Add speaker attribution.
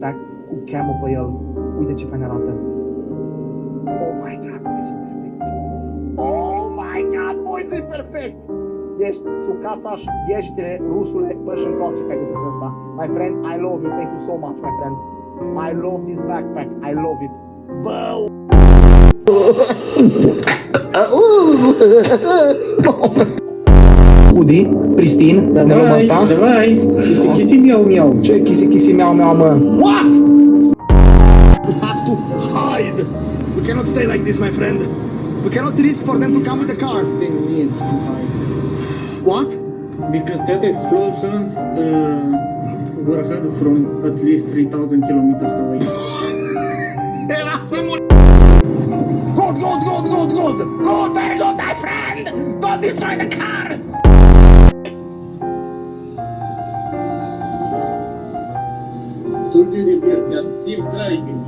Speaker 1: backpack cu camo pe el. Uite ce fain arată. Oh my god, boys, e perfect. Oh my god, boys, e perfect. Ești sucațaș, ești rusule, bă, și încoace că ai găsit ăsta. My friend, I love you, thank you so much, my friend. I love this backpack, I love it. Bă! Hoodie, pristin, de luăm asta.
Speaker 2: Давай, kisi miau miau.
Speaker 1: Ce chisi miau miau, mă? What? We have to hide. We cannot stay like this, my friend. We cannot risk for them to come with the cars. What?
Speaker 2: Because that explosions were heard from at least 3,000 kilometers away.
Speaker 1: Era să mor... Good, good, good, good, good! Good, very good, my friend! Don't destroy the car!
Speaker 2: Told you repair that safe driving.